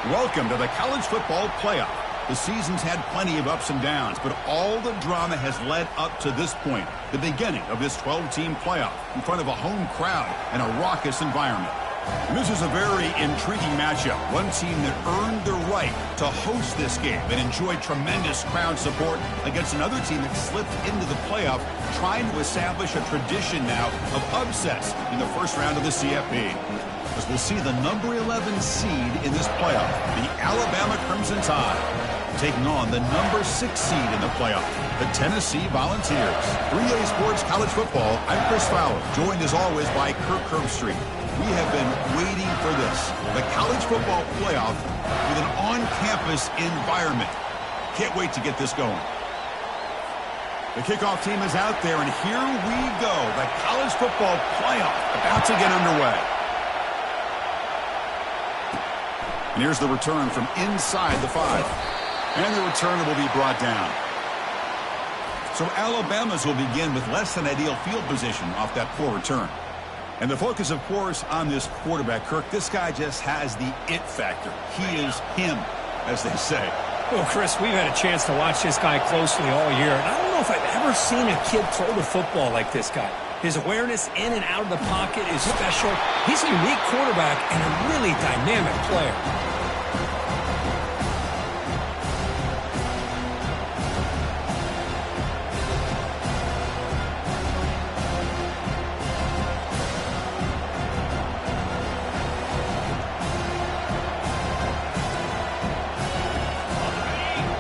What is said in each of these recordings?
Welcome to the college football playoff. The season's had plenty of ups and downs, but all the drama has led up to this point, the beginning of this 12-team playoff in front of a home crowd and a raucous environment. And this is a very intriguing matchup. One team that earned the right to host this game and enjoyed tremendous crowd support against another team that slipped into the playoff, trying to establish a tradition now of upsets in the first round of the CFB. As we'll see the number 11 seed in this playoff, the Alabama Crimson Tide, taking on the number 6 seed in the playoff, the Tennessee Volunteers. 3A Sports College Football, I'm Chris Fowler, joined as always by Kirk Herbstreit. We have been waiting for this, the college football playoff with an on-campus environment. Can't wait to get this going. The kickoff team is out there, and here we go. The college football playoff about to get underway. And here's the return from inside the 5. And the returner will be brought down. So Alabama's will begin with less than ideal field position off that poor return. And the focus, of course, on this quarterback, Kirk. This guy just has the it factor. He is him, as they say. Well, Chris, we've had a chance to watch this guy closely all year, and I don't know if I've ever seen a kid throw the football like this guy. His awareness in and out of the pocket is special. He's a unique quarterback and a really dynamic player.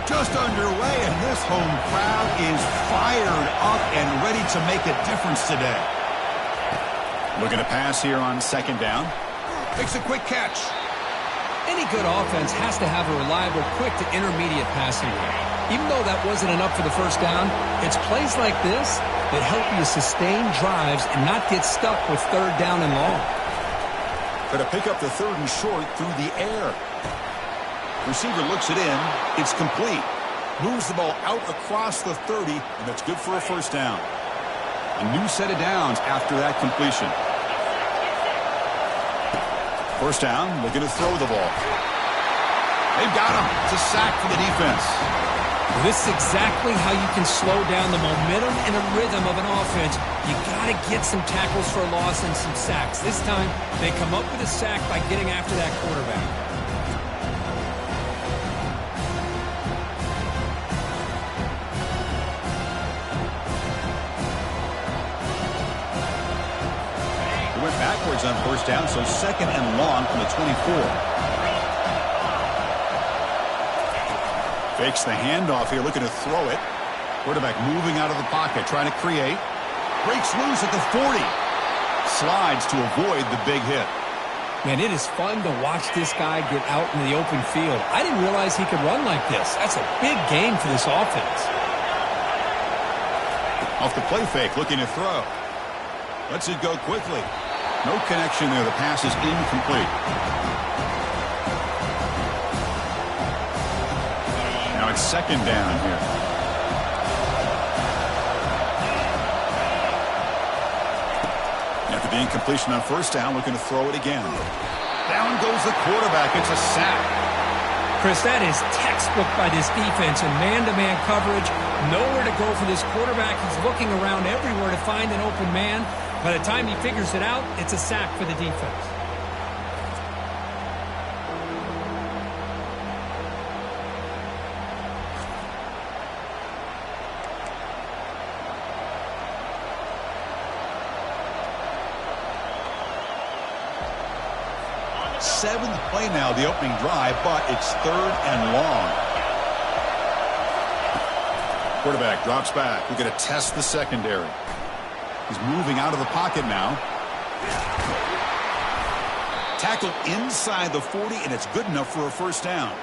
Just underway, and this home crowd is fired up and ready to make a difference today. Looking to pass here on second down. Makes a quick catch. Any good offense has to have a reliable, quick to intermediate passing game. Even though that wasn't enough for the first down, it's plays like this that help you sustain drives and not get stuck with third down and long. Going to pick up the third and short through the air. Receiver looks it in. It's complete. Moves the ball out across the 30, and that's good for a first down. A new set of downs after that completion. First down, looking to throw the ball. They've got him. It's a sack for the defense. This is exactly how you can slow down the momentum and the rhythm of an offense. You got to get some tackles for a loss and some sacks. This time, they come up with a sack by getting after that quarterback. Went backwards on first down, so second and long from the 24. Fakes the handoff here, looking to throw it. Quarterback moving out of the pocket, trying to create. Breaks loose at the 40. Slides to avoid the big hit. Man, it is fun to watch this guy get out in the open field. I didn't realize he could run like this. That's a big game for this offense. Off the play fake, looking to throw. Lets it go quickly. No connection there. The pass is incomplete. Now it's second down here. After the incompletion on first down, looking to throw it again. Down goes the quarterback. It's a sack. Chris, that is textbook by this defense in man-to-man coverage. Nowhere to go for this quarterback. He's looking around everywhere to find an open man. By the time he figures it out, it's a sack for the defense. Seventh play now, the opening drive, but it's third and long. Quarterback drops back. We're going to test the secondary. He's moving out of the pocket now. Tackle inside the 40, and it's good enough for a first down.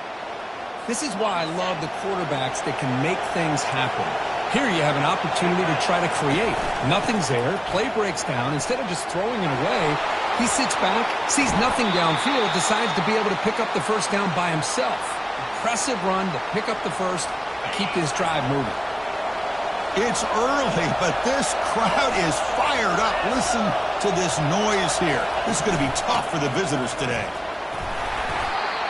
This is why I love the quarterbacks that can make things happen. Here you have an opportunity to try to create. Nothing's there. Play breaks down. Instead of just throwing it away, he sits back, sees nothing downfield, decides to be able to pick up the first down by himself. Impressive run to pick up the first and keep this drive moving. It's early, but this crowd is fired up. Listen to this noise here. This is going to be tough for the visitors today.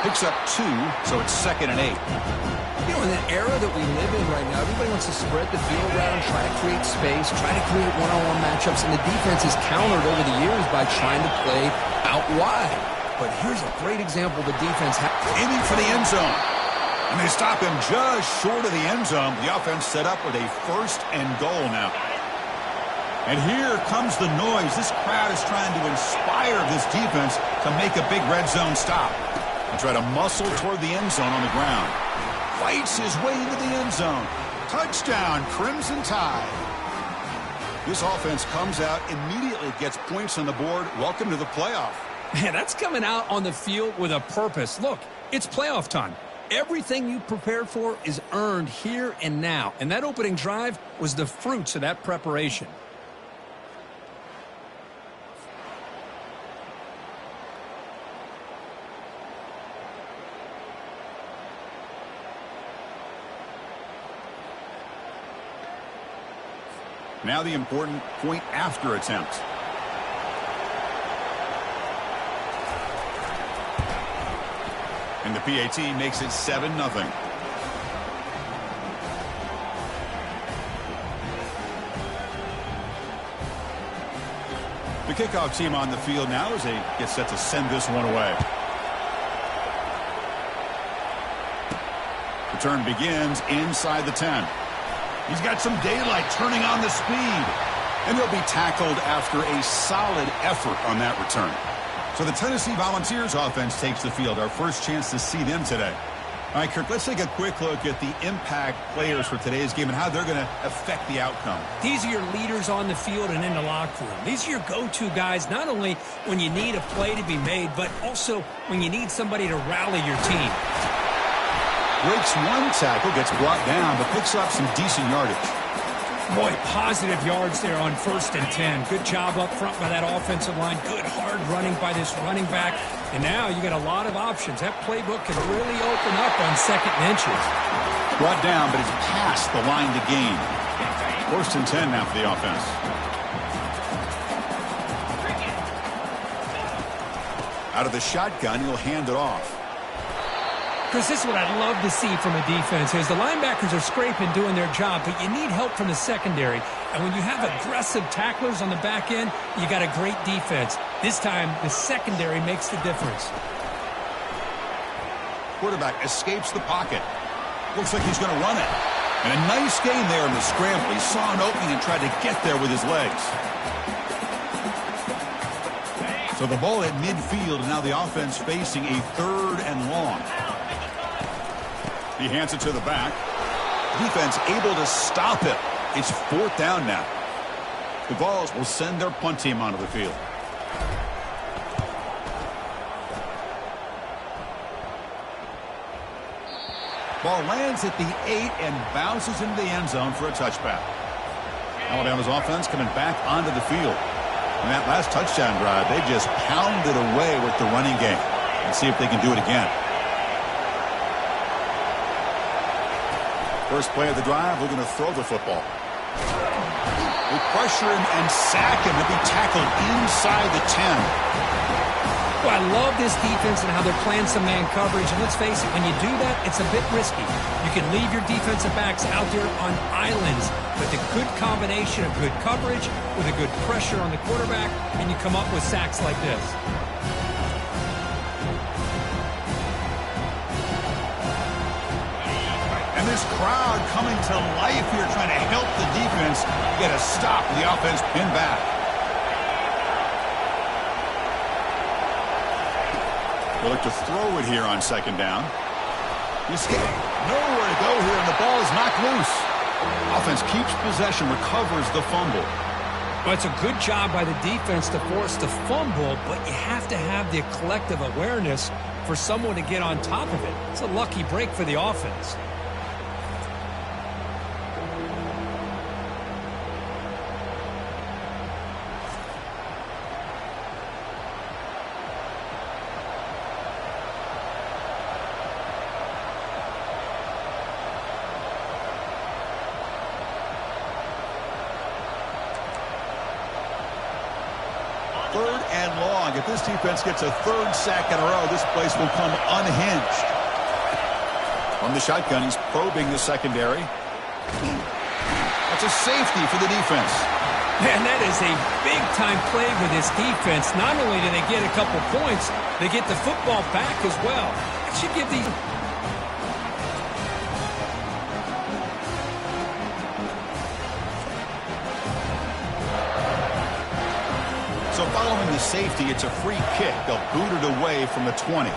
Picks up 2, so it's 2nd and 8. You know, in the era that we live in right now, everybody wants to spread the field around, try to create space, try to create one-on-one matchups, and the defense is countered over the years by trying to play out wide. But here's a great example the defense aiming for the end zone. And they stop him just short of the end zone. The offense set up with a 1st and goal now. And here comes the noise. This crowd is trying to inspire this defense to make a big red zone stop. And try to muscle toward the end zone on the ground. Fights his way into the end zone. Touchdown, Crimson Tide. This offense comes out, immediately gets points on the board. Welcome to the playoff. Man, that's coming out on the field with a purpose. Look, it's playoff time. Everything you prepared for is earned here and now. And that opening drive was the fruits of that preparation. Now the important point after attempt. And the PAT makes it 7-0. The kickoff team on the field now as they get set to send this one away. Return begins inside the 10. He's got some daylight, turning on the speed. And they'll be tackled after a solid effort on that return. So the Tennessee Volunteers offense takes the field. Our first chance to see them today. All right, Kirk, let's take a quick look at the impact players for today's game and how they're going to affect the outcome. These are your leaders on the field and in the locker room. These are your go-to guys, not only when you need a play to be made, but also when you need somebody to rally your team. Breaks one tackle, gets brought down, but picks up some decent yardage. Boy, positive yards there on 1st and 10. Good job up front by that offensive line. Good hard running by this running back. And now you got a lot of options. That playbook can really open up on 2nd and inches. Brought down, but it's past the line to gain. 1st and 10 now for the offense. Out of the shotgun, he'll hand it off. Chris, this is what I'd love to see from a defense is the linebackers are scraping, doing their job, but you need help from the secondary. And when you have aggressive tacklers on the back end, you got a great defense. This time, the secondary makes the difference. Quarterback escapes the pocket. Looks like he's going to run it. And a nice gain there in the scramble. He saw an opening and tried to get there with his legs. So the ball at midfield, and now the offense facing a 3rd and long. He hands it to the back. Defense able to stop it. It's 4th down now. The Vols will send their punt team onto the field. Ball lands at the 8 and bounces into the end zone for a touchback. Alabama's offense coming back onto the field. In that last touchdown drive, they just pounded away with the running game. Let's see if they can do it again. First play of the drive, we're going to throw the football. They pressure him and sack him. He'll be tackled inside the 10. Well, I love this defense and how they're playing some man coverage. And let's face it, when you do that, it's a bit risky. You can leave your defensive backs out there on islands. But the good combination of good coverage with a good pressure on the quarterback, and you come up with sacks like this. And this crowd coming to life here, trying to help the defense get a stop. The offense pinned back. They'll look to throw it here on 2nd down. He's nowhere to go here, and the ball is knocked loose. Offense keeps possession, recovers the fumble. Well, it's a good job by the defense to force the fumble, but you have to have the collective awareness for someone to get on top of it. It's a lucky break for the offense. 3rd and long. If this defense gets a 3rd sack in a row, this place will come unhinged. From the shotgun, he's probing the secondary. That's a safety for the defense. Man, that is a big-time play for this defense. Not only do they get a couple points, they get the football back as well. That should give the... So following the safety, it's a free kick. They'll boot it away from the 20.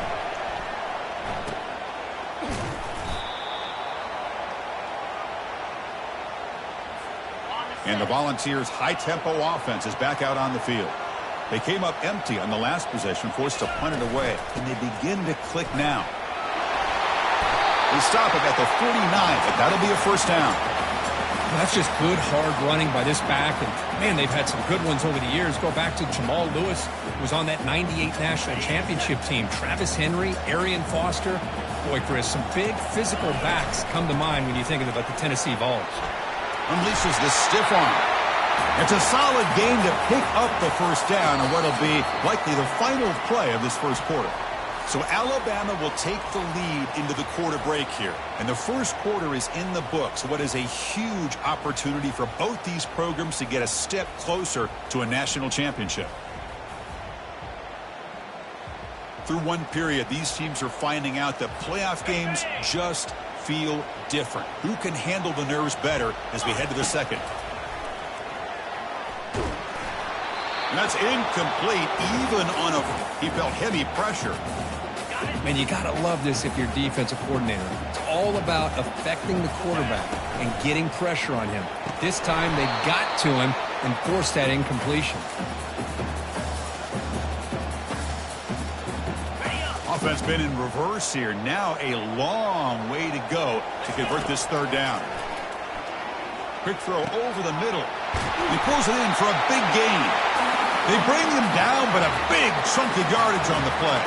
And the Volunteers' high-tempo offense is back out on the field. They came up empty on the last possession, forced to punt it away. And they begin to click now. They stop it at the 49, but that'll be a first down. That's just good, hard running by this back. And, man, they've had some good ones over the years. Go back to Jamal Lewis, who was on that 98 National Championship team. Travis Henry, Arian Foster. Boy, Chris, some big physical backs come to mind when you're thinking about the Tennessee Vols. Unleashes the stiff arm. It's a solid game to pick up the first down on what will be likely the final play of this first quarter. So Alabama will take the lead into the quarter break here. And the first quarter is in the books. What is a huge opportunity for both these programs to get a step closer to a national championship. Through one period, these teams are finding out that playoff games just feel different. Who can handle the nerves better as we head to the second? And that's incomplete, even on he felt heavy pressure. Man, you got to love this if you're a defensive coordinator. It's all about affecting the quarterback and getting pressure on him. This time they got to him and forced that incompletion. Offense been in reverse here. Now a long way to go to convert this third down. Quick throw over the middle. He pulls it in for a big gain. They bring him down, but a big chunk of yardage on the play.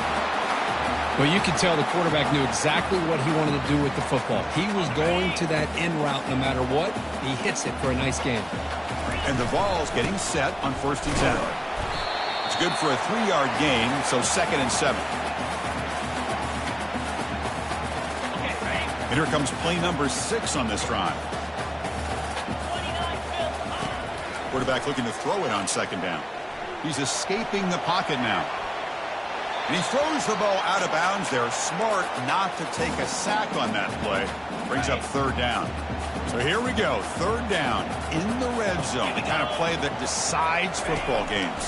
Well, you could tell the quarterback knew exactly what he wanted to do with the football. He was going to that end route no matter what. He hits it for a nice gain. And the Vols getting set on 1st and 10. It's good for a 3-yard gain, so 2nd and 7. And here comes play number 6 on this drive. Quarterback looking to throw it on 2nd down. He's escaping the pocket now. And he throws the ball out of bounds there. Smart not to take a sack on that play. Brings up 3rd down. So here we go. 3rd down in the red zone. The kind of play that decides football games.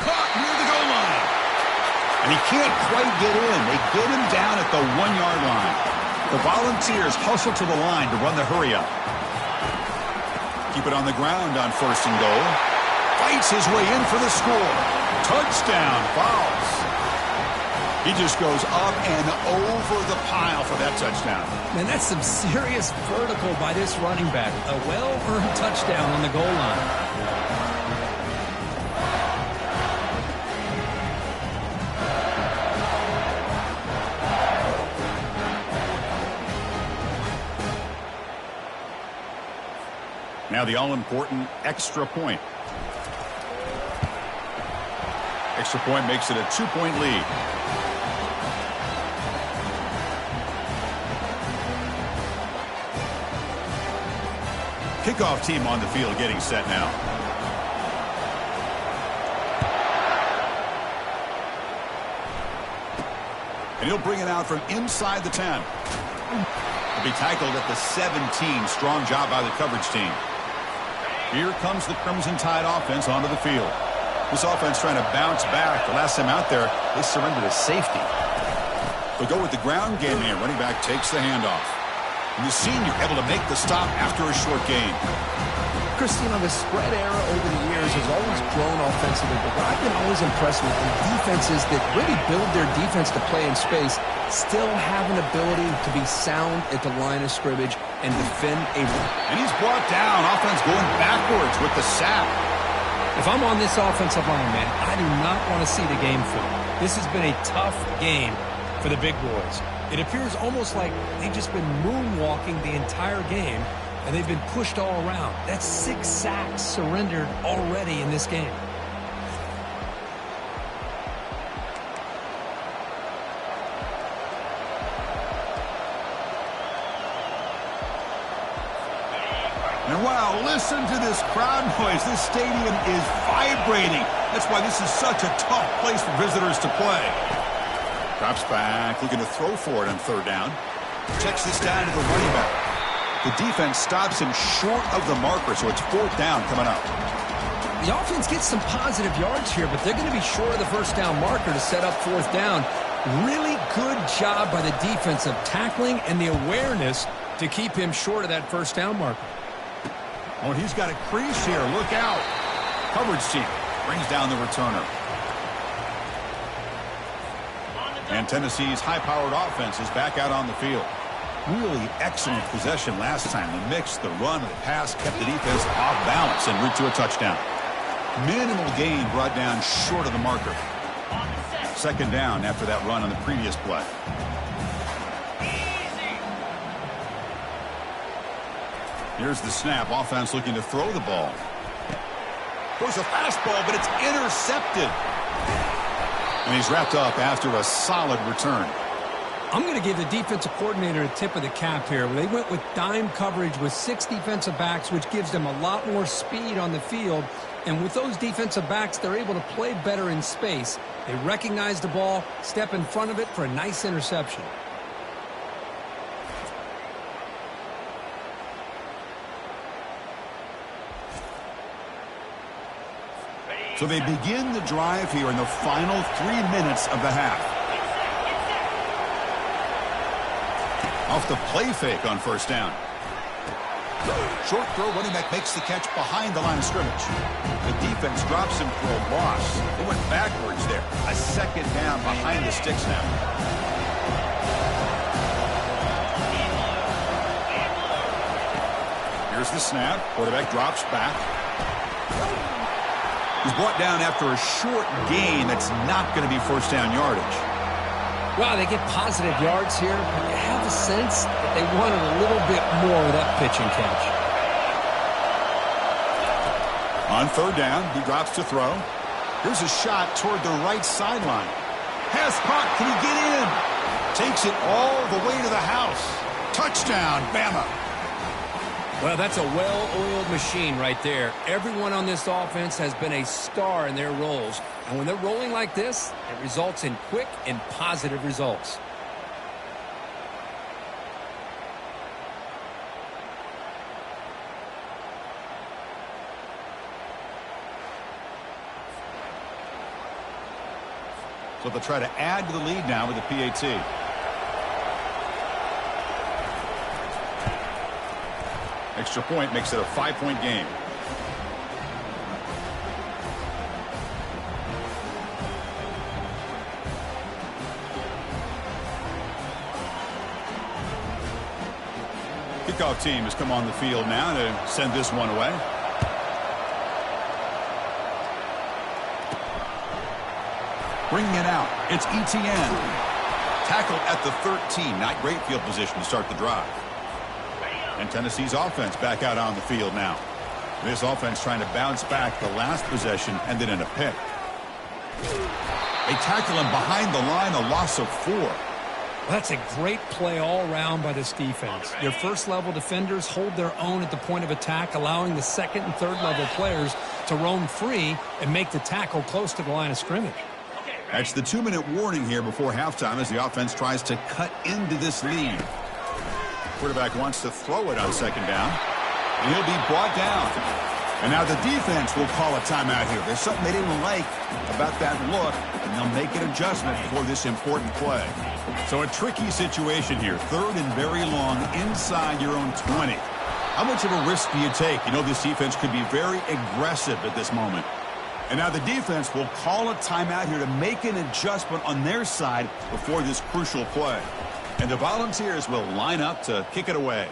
Caught near the goal line. And he can't quite get in. They get him down at the 1-yard line. The Volunteers hustle to the line to run the hurry up. Keep it on the ground on 1st and goal. Fights his way in for the score. Touchdown, Vols. He just goes up and over the pile for that touchdown. Man, that's some serious vertical by this running back. A well-earned touchdown on the goal line. Now the all-important extra point. Extra point makes it a 2-point lead. Kickoff team on the field getting set now. And he'll bring it out from inside the 10. He'll be tackled at the 17. Strong job by the coverage team. Here comes the Crimson Tide offense onto the field. This offense trying to bounce back. The last time out there, they surrendered a safety. They'll go with the ground game here. Running back takes the handoff. And the senior able to make the stop after a short gain. Christine, the spread era over the years has always grown offensively, but what I've been always impressed with is defenses that really build their defense to play in space still have an ability to be sound at the line of scrimmage and defend a run. And he's brought down. Offense going backwards with the sack. If I'm on this offensive line, man, I do not want to see the game flip. This has been a tough game for the big boys. It appears almost like they've just been moonwalking the entire game, and they've been pushed all around. That's 6 sacks surrendered already in this game. And wow, listen to this crowd noise. This stadium is vibrating. That's why this is such a tough place for visitors to play. Drops back, looking to throw for it on third down. Checks this down to the running back. The defense stops him short of the marker, so it's fourth down coming up. The offense gets some positive yards here, but they're going to be short of the first down marker to set up fourth down. Really good job by the defense of tackling and the awareness to keep him short of that first down marker. Oh, he's got a crease here. Look out. Coverage team brings down the returner. And Tennessee's high-powered offense is back out on the field. Really excellent possession last time. The mix, the run, the pass kept the defense off balance en route to a touchdown. Minimal gain brought down short of the marker. Second down after that run on the previous play. Here's the snap. Offense looking to throw the ball. Goes a fastball, but it's intercepted. And he's wrapped up after a solid return. I'm going to give the defensive coordinator a tip of the cap here. They went with dime coverage with 6 defensive backs, which gives them a lot more speed on the field. And with those defensive backs, they're able to play better in space. They recognize the ball, step in front of it for a nice interception. So they begin the drive here in the final 3 minutes of the half. Off the play fake on first down. Short throw, running back makes the catch behind the line of scrimmage. The defense drops him for a loss. They went backwards there. A second down behind the sticks now. Here's the snap. Quarterback drops back. He's brought down after a short gain that's not going to be first down yardage. Well, they get positive yards here, but you have the sense that they wanted a little bit more of that pitch and catch. On third down, he drops to throw. Here's a shot toward the right sideline. Has caught. Can he get in? Takes it all the way to the house. Touchdown, Bama. Well, that's a well-oiled machine right there. Everyone on this offense has been a star in their roles. And when they're rolling like this, it results in quick and positive results. So they'll try to add to the lead now with the PAT. Extra point makes it a 5-point game. Kickoff team has come on the field now to send this one away. Bringing it out, it's ETN. Tackled at the 13. Not great field position to start the drive. And Tennessee's offense back out on the field now. This offense trying to bounce back the last possession and then in a pick. They tackle him behind the line, a loss of 4. Well, that's a great play all around by this defense. Their first-level defenders hold their own at the point of attack, allowing the second and third-level players to roam free and make the tackle close to the line of scrimmage. That's the 2-minute warning here before halftime as the offense tries to cut into this lead. Quarterback wants to throw it on second down, and he'll be brought down. And now the defense will call a timeout here. There's something they didn't like about that look, and they'll make an adjustment for this important play. So a tricky situation here. Third and very long inside your own 20. How much of a risk do you take? You know this defense could be very aggressive at this moment. And now the defense will call a timeout here to make an adjustment on their side before this crucial play. And the Volunteers will line up to kick it away.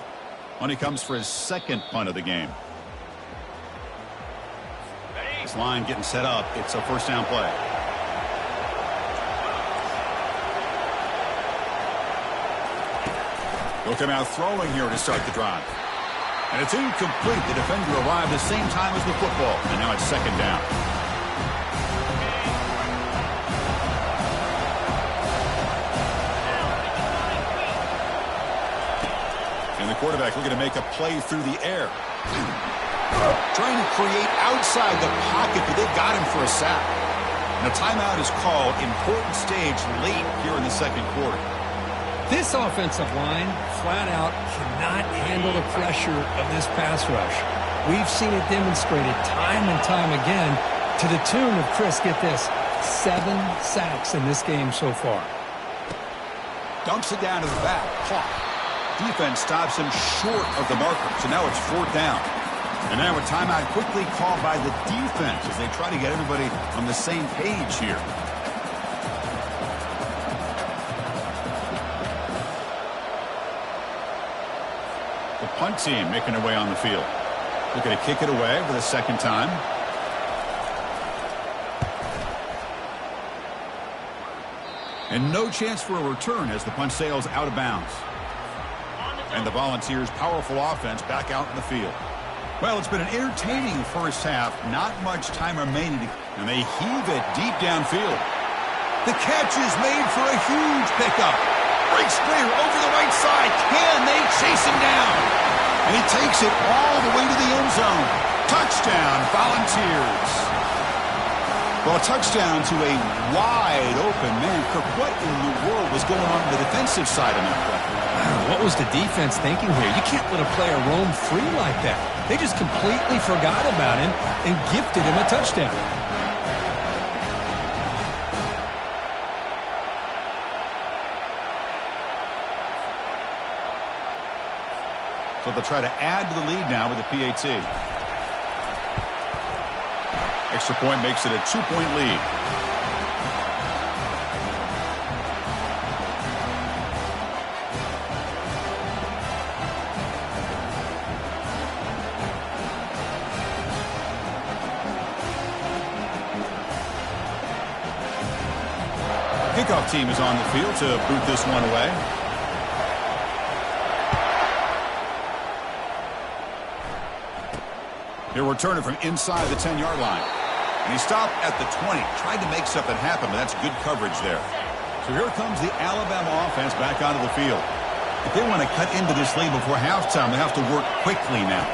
When he comes for his second punt of the game. This line getting set up. It's a first down play. He'll come out throwing here to start the drive. And it's incomplete. The defender arrived the same time as the football. And now it's second down. And the quarterback looking to make a play through the air. Trying to create outside the pocket, but they've got him for a sack. And a timeout is called. Important stage late here in the second quarter. This offensive line, flat out, cannot handle the pressure of this pass rush. We've seen it demonstrated time and time again to the tune of, Chris, get this, 7 sacks in this game so far. Dumps it down to the back. Clock. Defense stops him short of the marker, so now it's fourth down. And now a timeout quickly called by the defense as they try to get everybody on the same page here. The punt team making their way on the field. Looking to kick it away for the second time. And no chance for a return as the punt sails out of bounds. And the Volunteers' powerful offense back out in the field. Well, it's been an entertaining first half. Not much time remaining. And they heave it deep downfield. The catch is made for a huge pickup. Breaks clear over the right side. Can they chase him down? And he takes it all the way to the end zone. Touchdown, Volunteers. Well, a touchdown to a wide open man. Kirk, what in the world was going on the defensive side of that play? What was the defense thinking here? You can't let a player roam free like that. They just completely forgot about him and gifted him a touchdown. So they'll try to add to the lead now with the PAT. Extra point makes it a 2-point lead. Kickoff team is on the field to boot this one away. He'll return it from inside the 10-yard line. And he stopped at the 20. Tried to make something happen, but that's good coverage there. So here comes the Alabama offense back onto the field. If they want to cut into this lead before halftime, they have to work quickly now.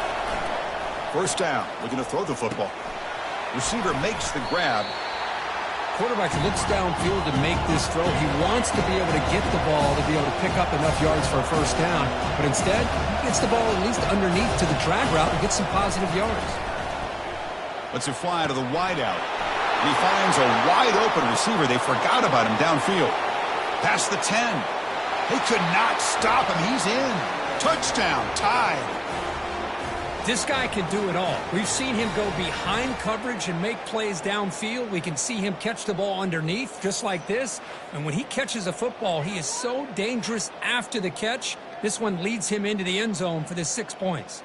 First down, looking to throw the football. Receiver makes the grab. Quarterback looks downfield to make this throw. He wants to be able to get the ball to be able to pick up enough yards for a first down. But instead, he gets the ball at least underneath to the drag route and gets some positive yards. Lets it fly to the wideout. And he finds a wide open receiver. They forgot about him downfield. Past the 10. They could not stop him. He's in. Touchdown. Tied. This guy can do it all. We've seen him go behind coverage and make plays downfield. We can see him catch the ball underneath, just like this. And when he catches a football, he is so dangerous after the catch. This one leads him into the end zone for the 6 points.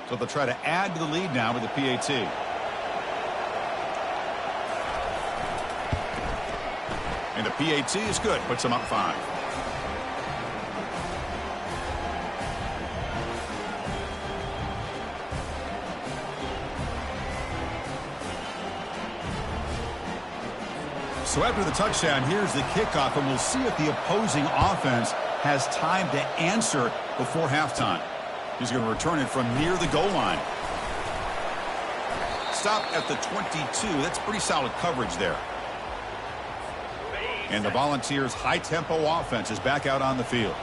So they'll try to add to the lead now with the PAT. And the PAT is good. Puts them up 5. So after the touchdown, here's the kickoff, and we'll see if the opposing offense has time to answer before halftime. He's going to return it from near the goal line. Stopped at the 22. That's pretty solid coverage there. And the Volunteers' high-tempo offense is back out on the field.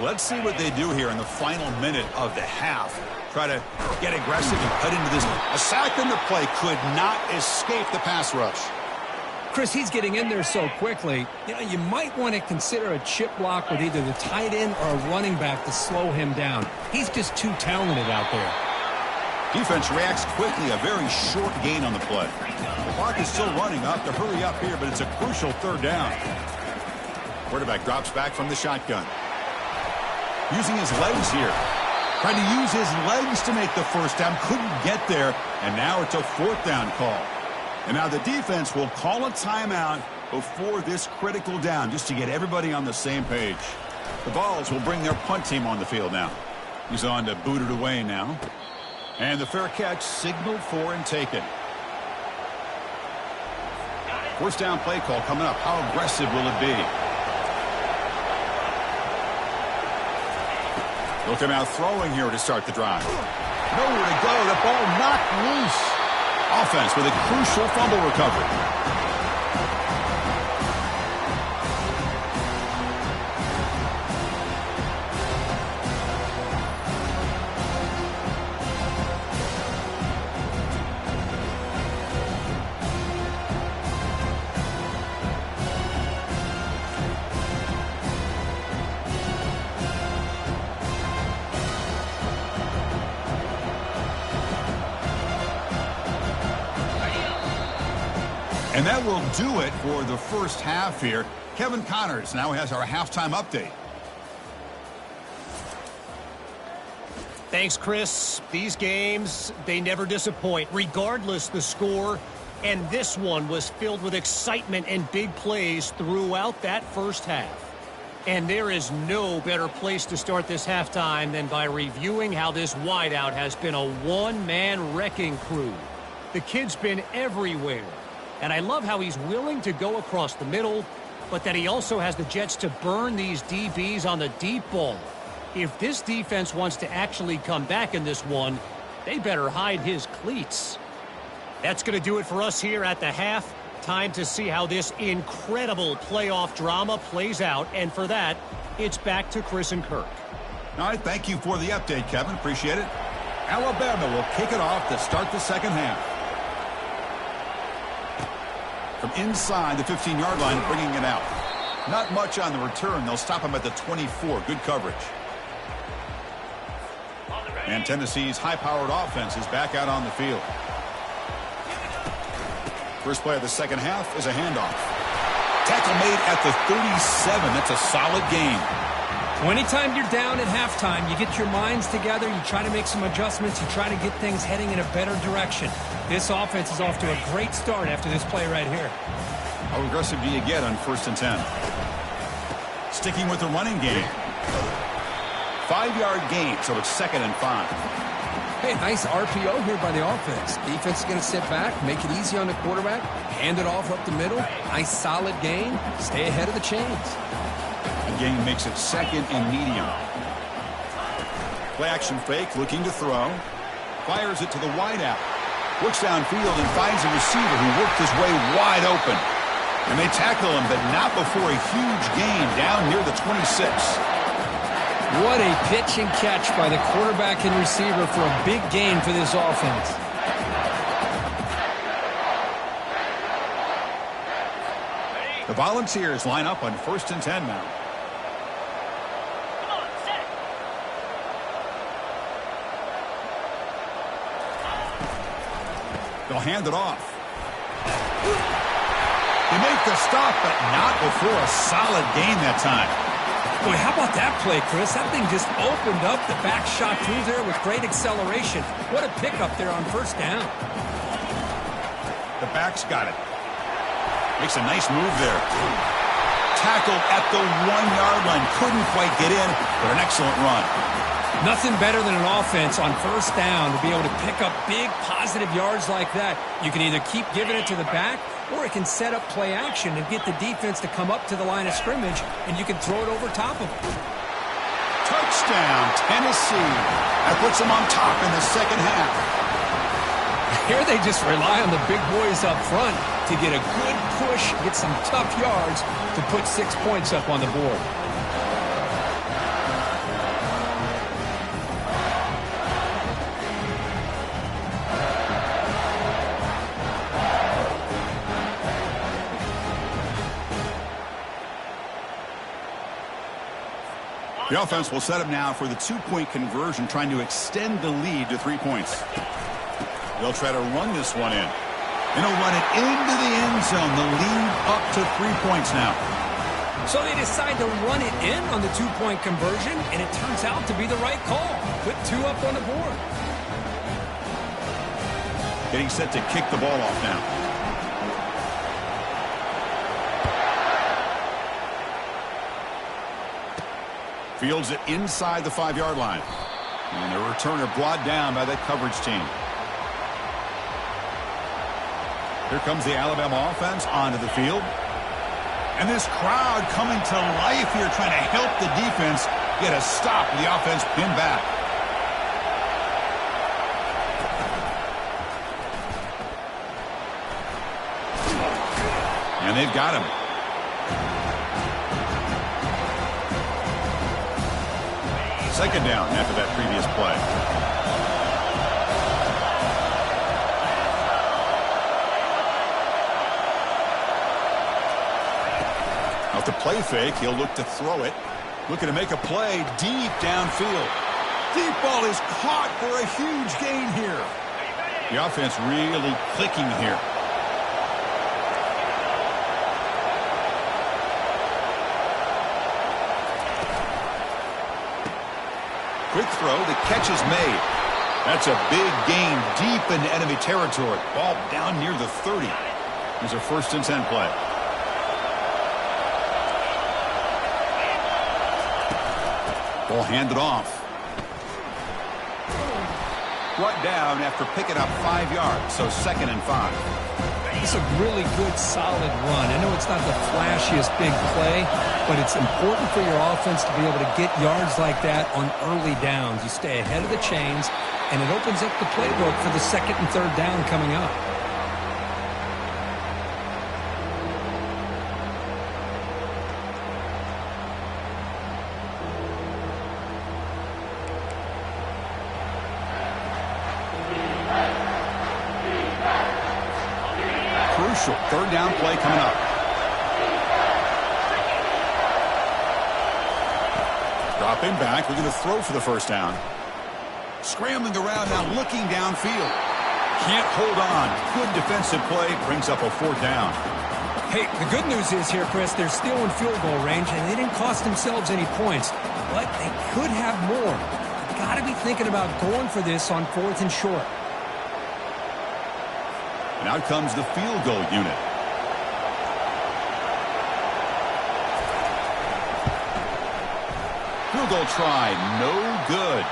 Let's see what they do here in the final minute of the half. Try to get aggressive and cut into this. A sack in the play could not escape the pass rush. Chris, he's getting in there so quickly. You know, you might want to consider a chip block with either the tight end or a running back to slow him down. He's just too talented out there. Defense reacts quickly. A very short gain on the play. The clock is still running. I'll have to hurry up here, but it's a crucial third down. Quarterback drops back from the shotgun. Using his legs here. Tried to use his legs to make the first down. Couldn't get there. And now it's a fourth down call. And now the defense will call a timeout before this critical down, just to get everybody on the same page. The Vols will bring their punt team on the field now. He's on to boot it away now. And the fair catch signaled for and taken. First down play call coming up. How aggressive will it be? They'll come out throwing here to start the drive. Nowhere to go. The ball knocked loose. Offense with a crucial fumble recovery. And that will do it for the first half here. Kevin Connors now has our halftime update. Thanks, Chris. These games, they never disappoint, regardless the score. And this one was filled with excitement and big plays throughout that first half. And there is no better place to start this halftime than by reviewing how this wideout has been a one-man wrecking crew. The kid's been everywhere. And I love how he's willing to go across the middle, but that he also has the Jets to burn these DBs on the deep ball. If this defense wants to actually come back in this one, they better hide his cleats. That's going to do it for us here at the half. Time to see how this incredible playoff drama plays out. And for that, it's back to Chris and Kirk. All right, thank you for the update, Kevin. Appreciate it. Alabama will kick it off to start the second half. From inside the 15-yard line, bringing it out. Not much on the return. They'll stop him at the 24. Good coverage. And Tennessee's high-powered offense is back out on the field. First play of the second half is a handoff. Tackle made at the 37. That's a solid gain. Anytime you're down at halftime, you get your minds together, you try to make some adjustments, you try to get things heading in a better direction. This offense is off to a great start after this play right here. How aggressive do you get on 1st and 10? Sticking with the running game. 5-yard gain, so it's 2nd and 5. Hey, nice RPO here by the offense. Defense is going to sit back, make it easy on the quarterback, hand it off up the middle. Nice solid gain. Stay ahead of the chains. The gain makes it 2nd and medium. Play action fake, looking to throw. Fires it to the wideout. Looks downfield and finds a receiver who worked his way wide open. And they tackle him, but not before a huge gain down near the 26. What a pitch and catch by the quarterback and receiver for a big gain for this offense. The Volunteers line up on 1st and 10 now. They'll hand it off. They make the stop, but not before a solid gain that time. Boy, how about that play, Chris? That thing just opened up. The back shot through there with great acceleration. What a pickup there on 1st down. The back's got it. Makes a nice move there. Tackled at the 1-yard line. Couldn't quite get in, but an excellent run. Nothing better than an offense on 1st down to be able to pick up big positive yards like that. You can either keep giving it to the back, or it can set up play action and get the defense to come up to the line of scrimmage, and you can throw it over top of them. Touchdown, Tennessee. That puts them on top in the second half. Here they just rely on the big boys up front to get a good push, get some tough yards to put 6 points up on the board. The offense will set up now for the 2-point conversion, trying to extend the lead to 3 points. They'll try to run this one in. And he'll run it into the end zone. The lead up to 3 points now. So they decide to run it in on the two-point conversion, and it turns out to be the right call. Put 2 up on the board. Getting set to kick the ball off now. Fields it inside the 5-yard line. And the returner brought down by that coverage team. Here comes the Alabama offense onto the field. And this crowd coming to life here, trying to help the defense get a stop with the offense pinned back. And they've got him. Second down after that previous play. Off the play fake, he'll look to throw it. Looking to make a play deep downfield. Deep ball is caught for a huge gain here. The offense really clicking here. Quick throw, the catch is made. That's a big gain deep into enemy territory. Ball down near the 30. There's a 1st and 10 play. Ball handed off. Brought down after picking up 5 yards, so 2nd and 5. It's a really good, solid run. I know it's not the flashiest big play, but it's important for your offense to be able to get yards like that on early downs. You stay ahead of the chains, and it opens up the playbook for the 2nd and 3rd down coming up. Crucial 3rd down play coming up. Dropping back, looking to throw for the 1st down. Scrambling around now, looking downfield. Can't hold on. Good defensive play, brings up a 4th down. Hey, the good news is here, Chris, they're still in field goal range, and they didn't cost themselves any points, but they could have more. You've got to be thinking about going for this on 4th and short. And out comes the field goal unit. Field goal try, no good.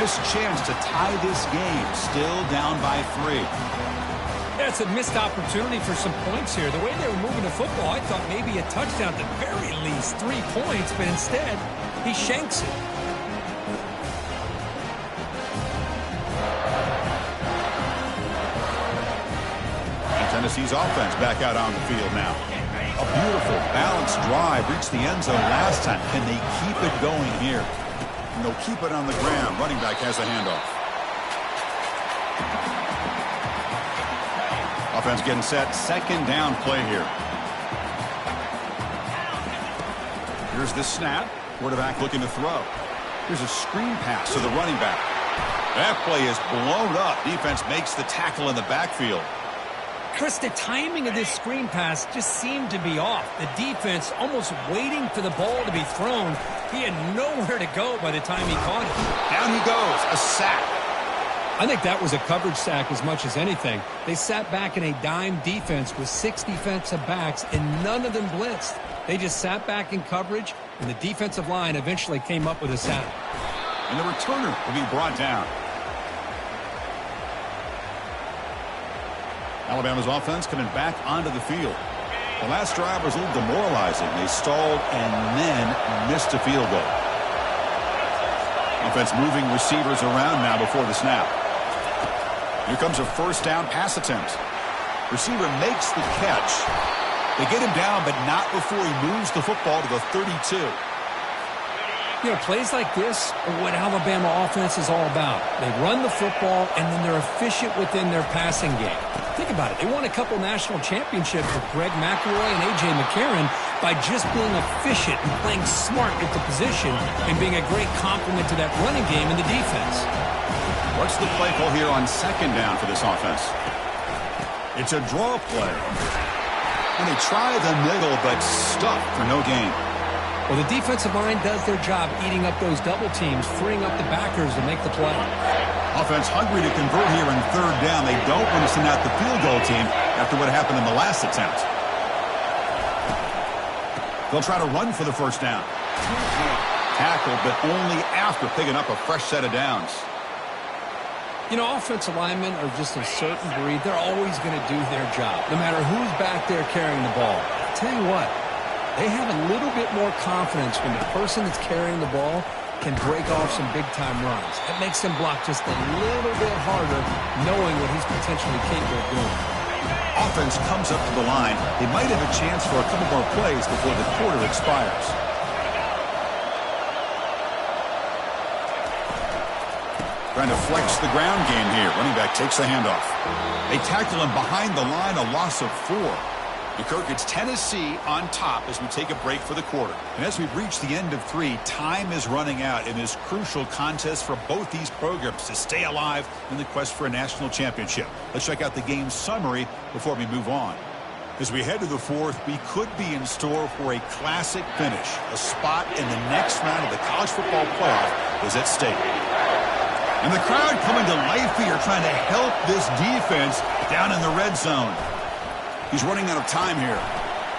Missed chance to tie this game, still down by 3. That's a missed opportunity for some points here. The way they were moving the football, I thought maybe a touchdown, at the very least 3 points, but instead, he shanks it. Tennessee's offense back out on the field now. A beautiful, balanced drive reached the end zone last time. Can they keep it going here? And they'll keep it on the ground. Running back has the handoff. Offense getting set. 2nd down play here. Here's the snap. Quarterback looking to throw. Here's a screen pass to the running back. That play is blown up. Defense makes the tackle in the backfield. Chris, the timing of this screen pass just seemed to be off. The defense almost waiting for the ball to be thrown. He had nowhere to go by the time he caught it. Down he goes, a sack. I think that was a coverage sack as much as anything. They sat back in a dime defense with 6 defensive backs, and none of them blitzed. They just sat back in coverage, and the defensive line eventually came up with a sack. And the returner will be brought down. Alabama's offense coming back onto the field. The last drive was a little demoralizing. They stalled and then missed a field goal. Offense moving receivers around now before the snap. Here comes a 1st down pass attempt. Receiver makes the catch. They get him down, but not before he moves the football to the 32. You know, plays like this are what Alabama offense is all about. They run the football, and then they're efficient within their passing game. Think about it. They won a couple national championships with Greg McElroy and A.J. McCarron by just being efficient and playing smart at the position and being a great complement to that running game in the defense. What's the play call here on 2nd down for this offense? It's a draw play. And they try the middle, but stuck for no gain. Well, the defensive line does their job eating up those double teams, freeing up the backers to make the play. Offense hungry to convert here in third down. They don't want to send out the field goal team after what happened in the last attempt. They'll try to run for the first down. Tackle, but only after picking up a fresh set of downs. You know, offensive linemen are just a certain breed. They're always going to do their job, no matter who's back there carrying the ball. I'll tell you what, they have a little bit more confidence when the person that's carrying the ball can break off some big-time runs. It makes them block just a little bit harder, knowing what he's potentially capable of doing. Offense comes up to the line. They might have a chance for a couple more plays before the quarter expires. Trying to flex the ground game here. Running back takes the handoff. They tackle him behind the line, a loss of 4. And Kirk, it's Tennessee on top as we take a break for the quarter. And as we've reached the end of 3, time is running out in this crucial contest for both these programs to stay alive in the quest for a national championship. Let's check out the game summary before we move on. As we head to the 4th, we could be in store for a classic finish. A spot in the next round of the college football playoff is at stake. And the crowd coming to life here, trying to help this defense down in the red zone. He's running out of time here.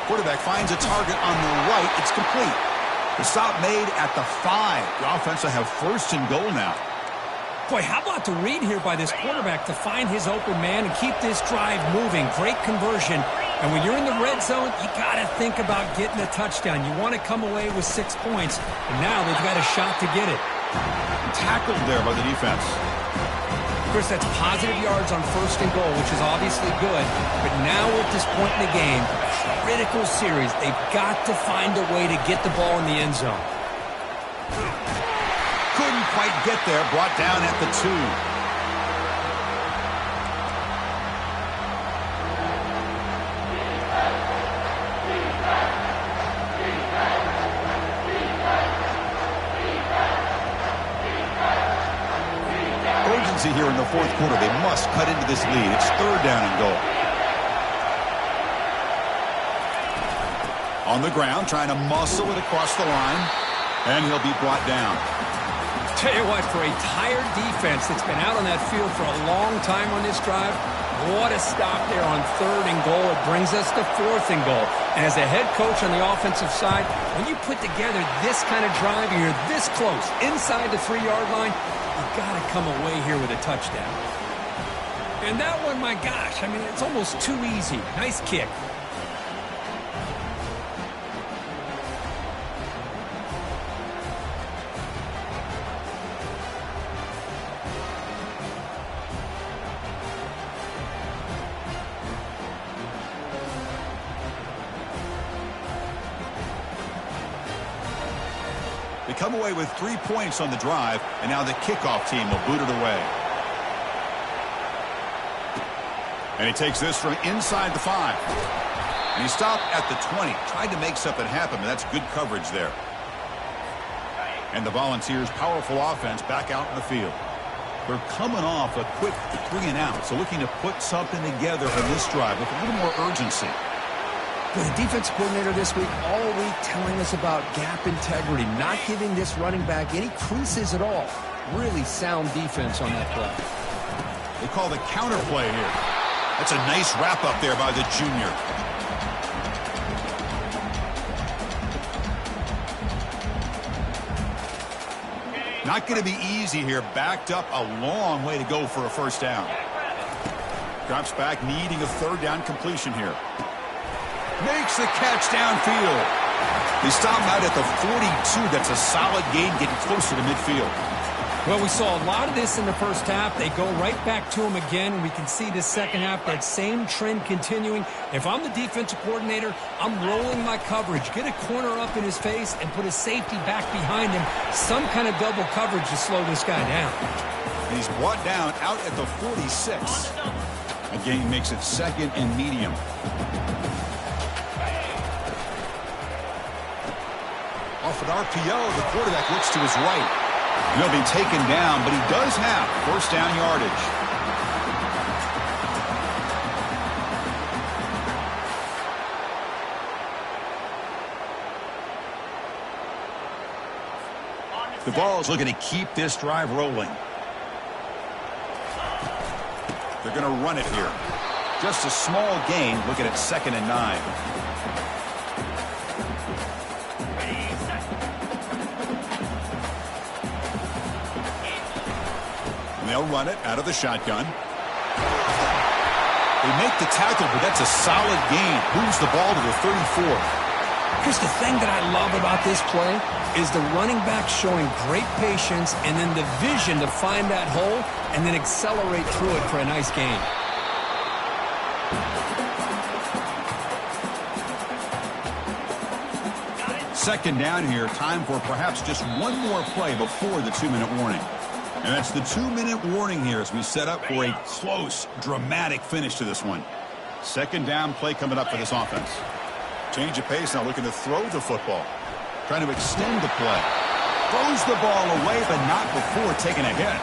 Quarterback finds a target on the right. It's complete. The stop made at the 5. The offense will have first and goal now. Boy, how about the read here by this quarterback to find his open man and keep this drive moving. Great conversion. And when you're in the red zone, you got to think about getting a touchdown. You want to come away with 6 points. And now they've got a shot to get it. Tackled there by the defense. Chris, that's positive yards on first and goal, which is obviously good. But now at this point in the game, critical series. They've got to find a way to get the ball in the end zone. Couldn't quite get there. Brought down at the 2. Here in the 4th quarter. They must cut into this lead. It's third down and goal. On the ground, trying to muscle it across the line. And he'll be brought down. Tell you what, for a tired defense that's been out on that field for a long time on this drive, what a stop there on third and goal. It brings us to 4th and goal. And as a head coach on the offensive side, when you put together this kind of drive, you're this close inside the 3-yard line, you've got to come away here with a touchdown. And that one, my gosh, I mean, it's almost too easy. Nice kick. They come away with 3 points on the drive, and now the kickoff team will boot it away. And he takes this from inside the 5. And he stopped at the 20. Tried to make something happen, but that's good coverage there. And the Volunteers' powerful offense back out in the field. They're coming off a quick 3 and out, so looking to put something together on this drive with a little more urgency. The defensive coordinator this week, all week, telling us about gap integrity, not giving this running back any creases at all. Really sound defense on that play. They call the counter play here. That's a nice wrap-up there by the junior. Not going to be easy here. Backed up a long way to go for a first down. Drops back, needing a third down completion here. Makes the catch downfield. They stop him out at the 42. That's a solid gain, getting closer to midfield. Well, we saw a lot of this in the first half. They go right back to him again, and we can see the second half, that same trend continuing. If I'm the defensive coordinator, I'm rolling my coverage. Get a corner up in his face and put a safety back behind him. Some kind of double coverage to slow this guy down. And he's brought down out at the 46. Again, he makes it second and medium. Off an RPO, the quarterback looks to his right. He'll be taken down, but he does have first down yardage. The ball is looking to keep this drive rolling. They're going to run it here. Just a small gain, looking at 2nd and 9. And they'll run it out of the shotgun. They make the tackle, but that's a solid gain. Moves the ball to the 34. Here's the thing that I love about this play is the running back showing great patience and then the vision to find that hole and then accelerate through it for a nice gain. Second down here, time for perhaps just one more play before the 2-minute warning. And that's the 2-minute warning here as we set up for a close, dramatic finish to this one. Second down play coming up for this offense. Change of pace now, looking to throw the football. Trying to extend the play. Throws the ball away, but not before taking a hit.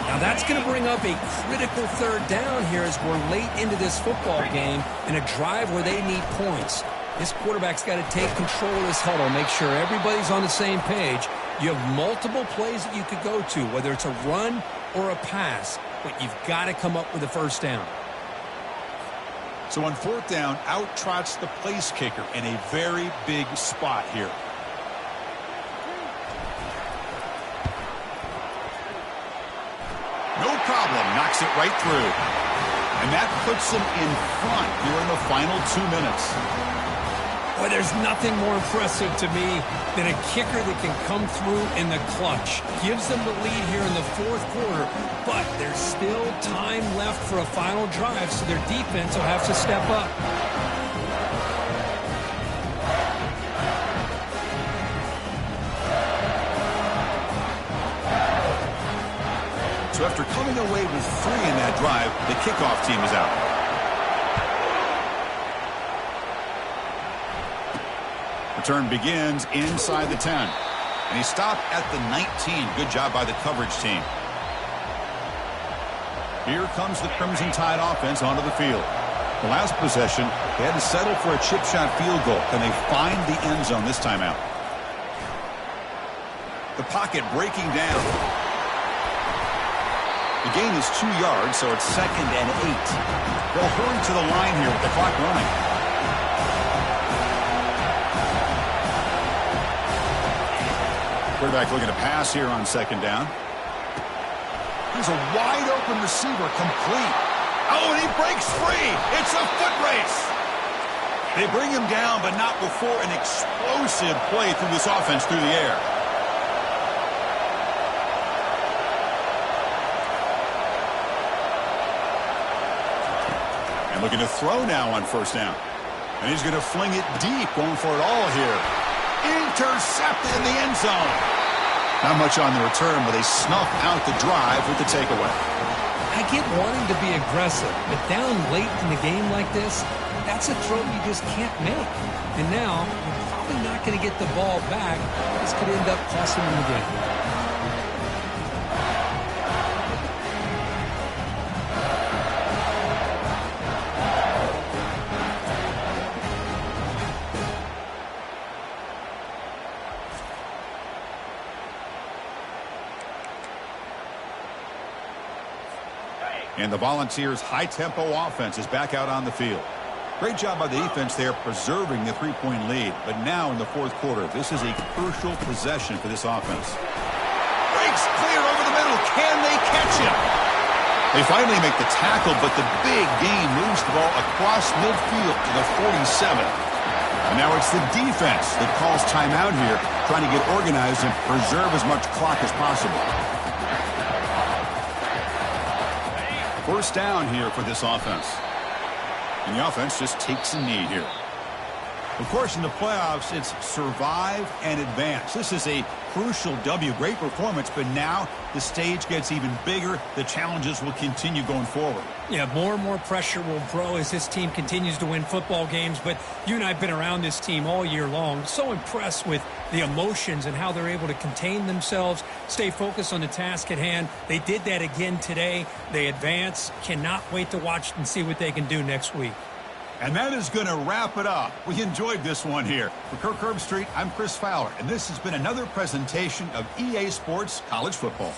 Now that's going to bring up a critical 3rd down here as we're late into this football game in a drive where they need points. This quarterback's got to take control of this huddle, make sure everybody's on the same page. You have multiple plays that you could go to, whether it's a run or a pass, but you've got to come up with a 1st down. So on 4th down, out trots the place kicker in a very big spot here. No problem, knocks it right through. And that puts them in front here in the final 2 minutes. Boy, there's nothing more impressive to me than a kicker that can come through in the clutch. Gives them the lead here in the 4th quarter, but there's still time left for a final drive, so their defense will have to step up. So after coming away with 3 in that drive, the kickoff team is out. Return begins inside the 10. And he stopped at the 19. Good job by the coverage team. Here comes the Crimson Tide offense onto the field. The last possession, they had to settle for a chip shot field goal. Can they find the end zone this time out? The pocket breaking down. The gain is 2 yards, so it's 2nd and 8. They'll hurry to the line here with the clock running. Quarterback looking to pass here on 2nd down. Here's a wide-open receiver, complete. Oh, and he breaks free. It's a foot race. They bring him down, but not before an explosive play through this offense through the air. And looking to throw now on 1st down. And he's going to fling it deep, going for it all here. Intercepted in the end zone. Not much on the return, but they snuff out the drive with the takeaway. I get wanting to be aggressive, but down late in the game like this, that's a throw you just can't make. And now, you're probably not going to get the ball back. This could end up costing them the game. And the Volunteers' high-tempo offense is back out on the field. Great job by the defense there preserving the 3-point lead. But now in the 4th quarter, this is a crucial possession for this offense. Breaks clear over the middle. Can they catch him? They finally make the tackle, but the big gain moves the ball across midfield to the 47. And now it's the defense that calls timeout here, trying to get organized and preserve as much clock as possible. 1st down here for this offense. And the offense just takes a knee here. Of course, in the playoffs, it's survive and advance. This is a crucial W. Great performance, but now the stage gets even bigger. The challenges will continue going forward. Yeah, more and more pressure will grow as this team continues to win football games, but you and I have been around this team all year long. So impressed with the emotions and how they're able to contain themselves, stay focused on the task at hand. They did that again today. They advance. Cannot wait to watch and see what they can do next week. And that is going to wrap it up. We enjoyed this one here. For Kirk Herbstreit, I'm Chris Fowler, and this has been another presentation of EA Sports College Football.